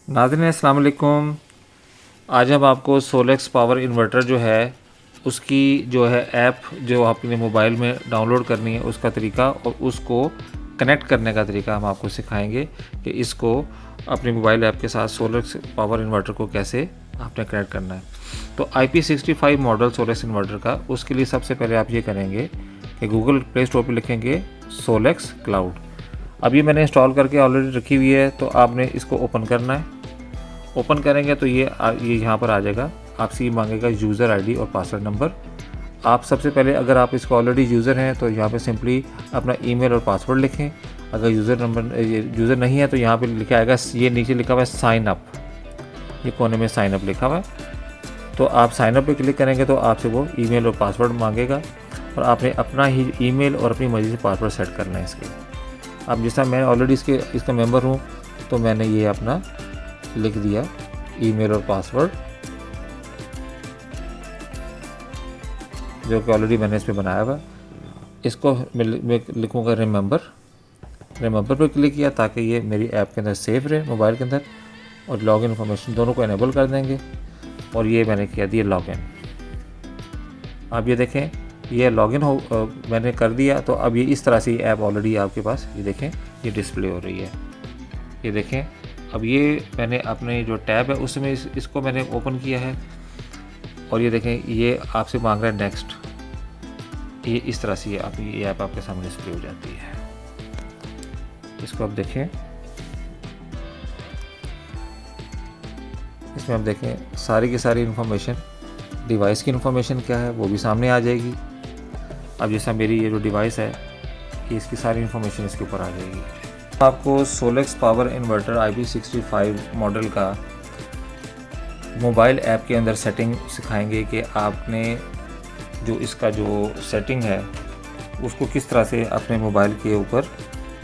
नाज़रीन अस्सलाम वालेकुम। आज हम आपको सोलेक्स पावर इन्वर्टर जो है उसकी जो है ऐप जो अपने मोबाइल में डाउनलोड करनी है उसका तरीका और उसको कनेक्ट करने का तरीका हम आपको सिखाएंगे कि इसको अपने मोबाइल ऐप के साथ सोलेक्स पावर इन्वर्टर को कैसे आपने कनेक्ट करना है। तो IP65 मॉडल सोलेक्स इन्वर्टर का उसके लिए सबसे पहले आप ये करेंगे कि गूगल प्ले स्टोर पर लिखेंगे सोलेक्स क्लाउड। अब ये मैंने इंस्टॉल करके ऑलरेडी रखी हुई है, तो आपने इसको ओपन करना है। ओपन करेंगे तो ये यहाँ पर आ जाएगा, आपसे ये मांगेगा यूज़र आईडी और पासवर्ड नंबर। आप सबसे पहले अगर आप इसको ऑलरेडी यूज़र हैं तो यहाँ पे सिंपली अपना ईमेल और पासवर्ड लिखें। अगर यूज़र नहीं है तो यहाँ पे लिखा आएगा, ये नीचे लिखा हुआ है साइन अप, ये कोने में साइन अप लिखा हुआ है। तो आप साइन अप पे क्लिक करेंगे तो आपसे वो ईमेल और पासवर्ड मांगेगा और आपने अपना ही ईमेल और अपनी मर्ज़ी से पासवर्ड सेट करना है इसके। अब जिस तरह मैं ऑलरेडी इसका मेंबर हूँ तो मैंने ये अपना लिख दिया ईमेल और पासवर्ड, जो कि ऑलरेडी मैंने इस पर बनाया हुआ। इसको मैं लिखूँगा रिमेंबर पर क्लिक किया ताकि ये मेरी ऐप के अंदर सेव रहे मोबाइल के अंदर, और लॉगिन इन्फॉर्मेशन दोनों को इनेबल कर देंगे। और ये मैंने किया दिया लॉगिन। अब ये देखें ये लॉगिन मैंने कर दिया। तो अब ये इस तरह से ऐप ऑलरेडी आपके पास ये देखें ये डिस्प्ले हो रही है। ये देखें अब ये मैंने अपने जो टैब है उसमें इसको मैंने ओपन किया है और ये देखें ये आपसे मांग रहा है नेक्स्ट। ये इस तरह से ये ऐप आपके सामने डिस्प्ले हो जाती है। इसको आप देखें, इसमें आप देखें सारी की सारी इन्फॉर्मेशन, डिवाइस की इन्फॉर्मेशन क्या है वो भी सामने आ जाएगी। अब जैसा मेरी ये जो डिवाइस है ये इसकी सारी इन्फॉर्मेशन इसके ऊपर आ जाएगी। आपको Solex power inverter IP65 model का मोबाइल ऐप के अंदर सेटिंग सिखाएंगे कि आपने जो इसका जो सेटिंग है उसको किस तरह से अपने मोबाइल के ऊपर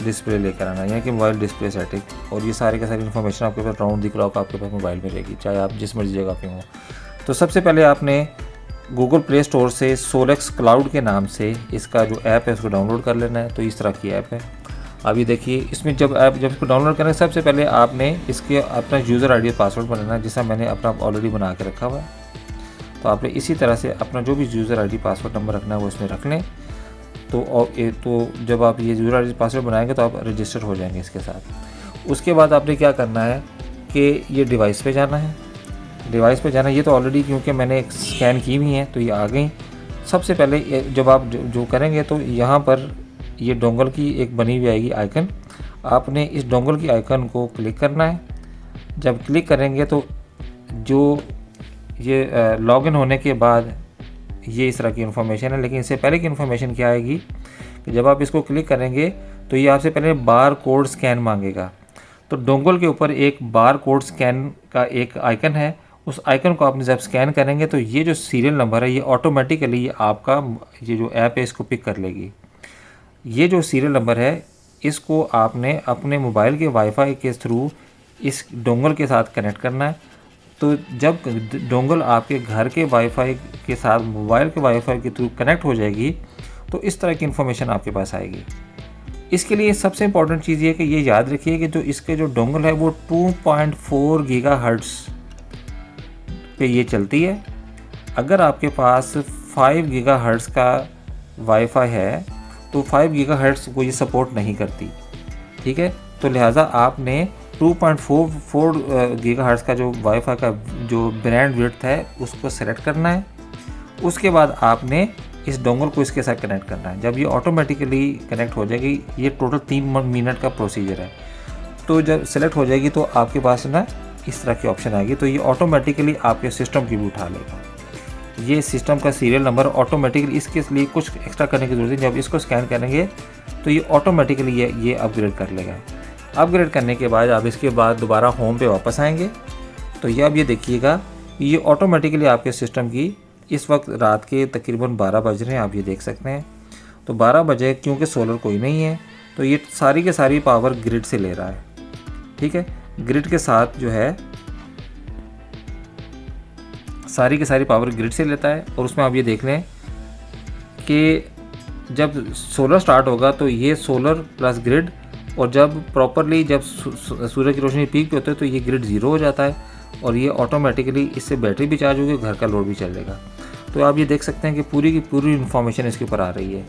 डिस्प्ले लेकर आना है, यानी कि मोबाइल डिस्प्ले सेटिंग। और ये सारी का सारी इन्फॉर्मेशन आपके पास राउंड दिख रहा होगा आपके पास मोबाइल में रहेगी, चाहे आप जिस मर्जी जगह पे हों। तो सबसे पहले आपने गूगल प्ले स्टोर से सोलेक्स क्लाउड के नाम से इसका जो ऐप है उसको डाउनलोड कर लेना है। तो इस तरह की ऐप है। अभी देखिए इसमें जब इसको डाउनलोड करें सबसे पहले आपने इसके अपना यूज़र आईडी और पासवर्ड बनाना है, जिसका मैंने अपना ऑलरेडी बना के रखा हुआ है। तो आपने इसी तरह से अपना जो भी यूज़र आईडी पासवर्ड नंबर रखना है वो इसमें रख लें। तो जब आप ये यूज़र आईडी पासवर्ड बनाएंगे तो आप रजिस्टर हो जाएंगे इसके साथ। उसके बाद आपने क्या करना है कि ये डिवाइस पे जाना है। ये तो ऑलरेडी क्योंकि मैंने स्कैन की हुई है तो ये आ गई। सबसे पहले जब आप जो करेंगे तो यहाँ पर ये डोंगल की एक बनी हुई आएगी आइकन, आपने इस डोंगल की आइकन को क्लिक करना है। जब क्लिक करेंगे तो जो ये लॉगिन होने के बाद ये इस तरह की इन्फॉर्मेशन है, लेकिन इससे पहले की इन्फॉर्मेशन क्या आएगी कि जब आप इसको क्लिक करेंगे तो ये आपसे पहले बार कोड स्कैन मांगेगा। तो डोंगल के ऊपर एक बार कोड स्कैन का एक आइकन है, उस आइकन को आपने जब स्कैन करेंगे तो ये जो सीरियल नंबर है ये ऑटोमेटिकली आपका ये जो ऐप है इसको पिक कर लेगी। ये जो सीरियल नंबर है इसको आपने अपने मोबाइल के वाईफाई के थ्रू इस डोंगल के साथ कनेक्ट करना है। तो जब डोंगल आपके घर के वाईफाई के साथ मोबाइल के वाईफाई के थ्रू कनेक्ट हो जाएगी तो इस तरह की इन्फॉर्मेशन आपके पास आएगी। इसके लिए सबसे इम्पॉर्टेंट चीज़ ये है कि ये याद रखिए कि जो इसके जो डोंगल है वो 2.4 गीगाहर्ट्ज़ पे ये चलती है। अगर आपके पास 5 गीगाहर्ट्ज़ का वाईफाई है तो 5 गीगाहर्ट्ज़ को ये सपोर्ट नहीं करती, ठीक है। तो लिहाजा आपने 2.44 गीगाहर्ट्ज़ का जो वाईफाई का जो बैंड विड्थ है उसको सेलेक्ट करना है। उसके बाद आपने इस डोंगल को इसके साथ कनेक्ट करना है। जब ये ऑटोमेटिकली कनेक्ट हो जाएगी, ये टोटल 3 मिनट का प्रोसीजर है। तो जब सेलेक्ट हो जाएगी तो आपके पास ना इस तरह की ऑप्शन आएगी, तो ये ऑटोमेटिकली आपके सिस्टम की भी उठा लेगा। ये सिस्टम का सीरियल नंबर ऑटोमेटिकली, इसके लिए कुछ एक्स्ट्रा करने की ज़रूरत नहीं। जब इसको स्कैन करेंगे तो ये ऑटोमेटिकली ये अपग्रेड कर लेगा। अपग्रेड करने के बाद आप इसके बाद दोबारा होम पे वापस आएंगे तो ये अब ये देखिएगा ये ऑटोमेटिकली आपके सिस्टम की इस वक्त रात के तकरीबन 12 बज रहे हैं, आप ये देख सकते हैं। तो 12 बजे क्योंकि सोलर कोई नहीं है तो ये सारी के सारी पावर ग्रिड से ले रहा है, ठीक है। ग्रिड के साथ जो है सारी की सारी पावर ग्रिड से लेता है। और उसमें आप ये देख लें कि जब सोलर स्टार्ट होगा तो ये सोलर प्लस ग्रिड और जब प्रॉपरली जब सूर्य की रोशनी पीक पे होती है तो ये ग्रिड ज़ीरो हो जाता है और ये ऑटोमेटिकली इससे बैटरी भी चार्ज होगी, घर का लोड भी चलेगा। तो आप ये देख सकते हैं कि पूरी की पूरी इन्फॉर्मेशन इसके ऊपर आ रही है।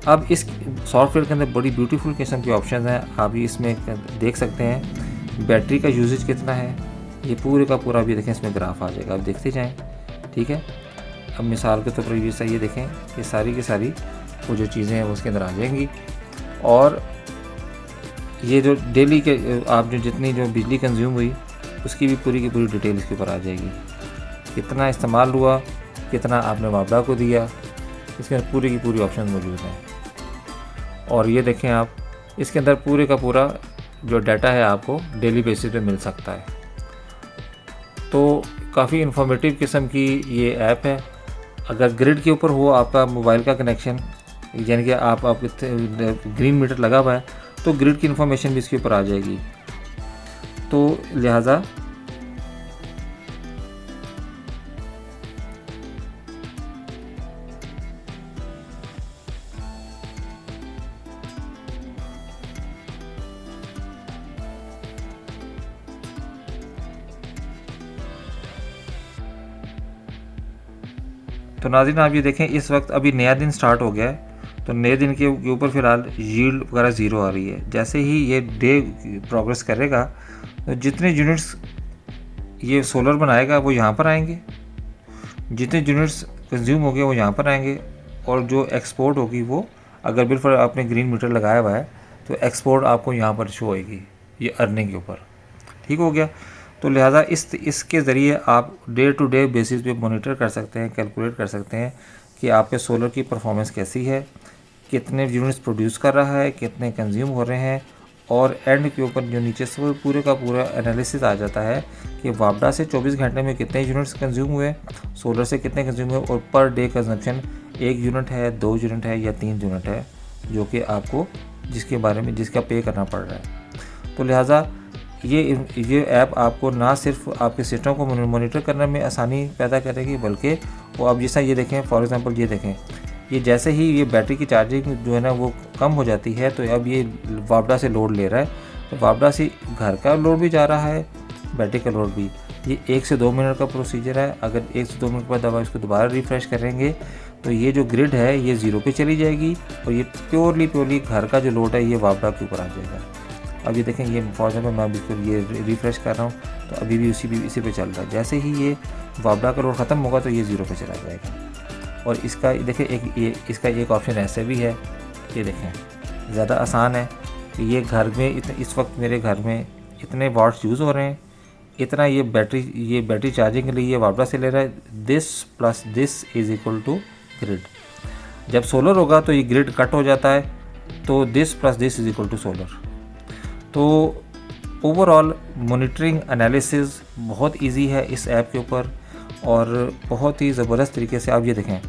अब इस सॉफ्टवेयर के अंदर बड़ी ब्यूटीफुल किस्म के ऑप्शन हैं, आप ये इसमें देख सकते हैं बैटरी का यूजेज कितना है, ये पूरे का पूरा भी देखें इसमें ग्राफ आ जाएगा, आप देखते जाएँ। ठीक है, अब मिसाल के तौर पर ये देखें, ये सारी की सारी वो जो चीज़ें हैं वो उसके अंदर आ जाएंगी। और ये जो डेली के आप जो जितनी जो बिजली कंज्यूम हुई उसकी भी पूरी की पूरी डिटेल इसके ऊपर आ जाएगी, कितना इस्तेमाल हुआ, कितना आपने वापडा को दिया, इसके अंदर पूरी की पूरी ऑप्शन मौजूद हैं। और ये देखें आप, इसके अंदर पूरे का पूरा जो डाटा है आपको डेली बेसिस पे मिल सकता है। तो काफ़ी इन्फॉर्मेटिव किस्म की ये ऐप है। अगर ग्रिड के ऊपर हो आपका मोबाइल का कनेक्शन, यानी कि आप ग्रीन मीटर लगा हुआ है, तो ग्रिड की इन्फॉर्मेशन भी इसके ऊपर आ जाएगी। तो लिहाजा तो नाज़रीन आप ये देखें, इस वक्त अभी नया दिन स्टार्ट हो गया है, तो नए दिन के ऊपर फ़िलहाल यील्ड वगैरह ज़ीरो आ रही है। जैसे ही ये डे प्रोग्रेस करेगा तो जितने यूनिट्स ये सोलर बनाएगा वो यहाँ पर आएंगे, जितने यूनिट्स कंज्यूम हो गए वो यहाँ पर आएंगे, और जो एक्सपोर्ट होगी वो, अगर बिल्कुल आपने ग्रीन मीटर लगाया हुआ है तो एक्सपोर्ट आपको यहाँ पर शो होएगी, ये अर्निंग के ऊपर। ठीक हो गया। तो लिहाजा इसके ज़रिए आप डे टू डे बेसिस पे मॉनिटर कर सकते हैं, कैलकुलेट कर सकते हैं कि आपके सोलर की परफॉर्मेंस कैसी है, कितने यूनिट्स प्रोड्यूस कर रहा है, कितने कंज्यूम हो रहे हैं, और एंड के ऊपर जो नीचे से पूरे का पूरा एनालिसिस आ जाता है कि वापडा से 24 घंटे में कितने यूनिट्स कंज्यूम हुए, सोलर से कितने कंज्यूम हुए, और पर डे कंजम्पशन 1 यूनिट है, 2 यूनिट है या 3 यूनिट है, जो कि आपको जिसका पे करना पड़ रहा है। तो लिहाजा ये ऐप आपको ना सिर्फ आपके सिस्टम को मॉनिटर करने में आसानी पैदा करेगी, बल्कि वो आप जैसा ये देखें, फॉर एग्जांपल ये देखें, ये जैसे ही ये बैटरी की चार्जिंग जो है ना वो कम हो जाती है, तो अब ये वापडा से लोड ले रहा है, तो वापडा से घर का लोड भी जा रहा है, बैटरी का लोड भी। ये 1 से 2 मिनट का प्रोसीजर है। अगर 1 से 2 मिनट के बाद दवा इसको दोबारा रिफ़्रेश करेंगे तो ये जो ग्रिड है ये ज़ीरो पे चली जाएगी, और ये प्योरली घर का जो लोड है ये वापडा के ऊपर आ जाएगा। अब ये देखें, ये फॉर एग्जाम्पल मैं बिल्कुल ये रिफ़्रेश कर रहा हूँ तो अभी भी इसी पे चल रहा है। जैसे ही ये वापडा का लोड ख़त्म होगा तो ये ज़ीरो पे चला जाएगा। और इसका देखें इसका एक ऑप्शन ऐसे भी है, ये देखें ज़्यादा आसान है। ये घर में इस वक्त मेरे घर में इतने वाट्स यूज़ हो रहे हैं, इतना ये बैटरी चार्जिंग के लिए ये वापडा से ले रहा है, this plus this is equal to grid. जब सोलर होगा तो ये ग्रिड कट हो जाता है, तो this plus this is equal to solar. तो ओवरऑल मॉनिटरिंग एनालिसिस बहुत इजी है इस ऐप के ऊपर, और बहुत ही ज़बरदस्त तरीके से। आप ये देखें,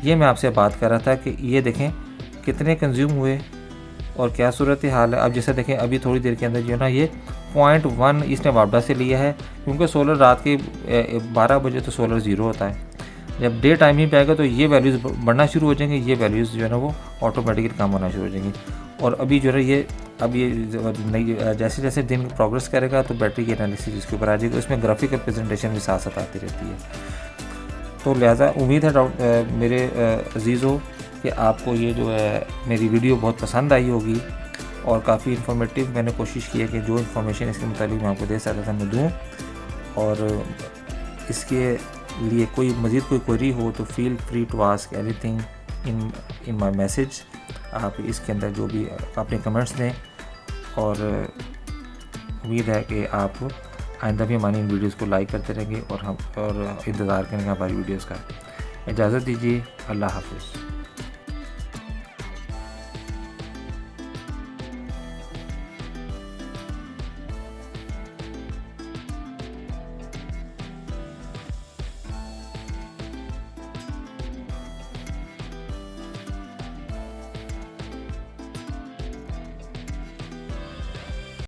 ये मैं आपसे बात कर रहा था कि ये देखें कितने कंज्यूम हुए और क्या सूरत हाल है। अब जैसे देखें, अभी थोड़ी देर के अंदर जो है ना ये 0.1 इसने वापडा से लिया है, क्योंकि सोलर रात के 12 बजे तो सोलर ज़ीरो होता है। जब डे टाइम ही पे आएगा तो ये वैल्यूज़ बढ़ना शुरू हो जाएंगी, ये वैल्यूज़ जो है ना वो ऑटोमेटिकली कम होना शुरू हो जाएंगी। और अभी जो है ये जैसे जैसे दिन प्रोग्रेस करेगा तो बैटरी की एनालिसिस इसके ऊपर आ जाएगी, उसमें ग्राफिकल प्रेजेंटेशन भी साथ साथ आती रहती है। तो लिहाजा उम्मीद है मेरे अजीज़ों कि आपको ये जो है मेरी वीडियो बहुत पसंद आई होगी, और काफ़ी इन्फॉर्मेटिव मैंने कोशिश की है कि जो इन्फॉर्मेशन इसके मुताबिक मैं आपको दे सकता था मैं दूँ। और इसके लिए कोई मज़ीद कोई क्वेरी हो तो feel free to ask anything in my message. आप इसके अंदर जो भी अपने कमेंट्स दें, और उम्मीद है कि आप आइंदा भी हमारी इन वीडियोज़ को लाइक करते रहेंगे और इंतज़ार करेंगे हमारी वीडियोज़ का। इजाज़त दीजिए, अल्लाह हाफ़िज़।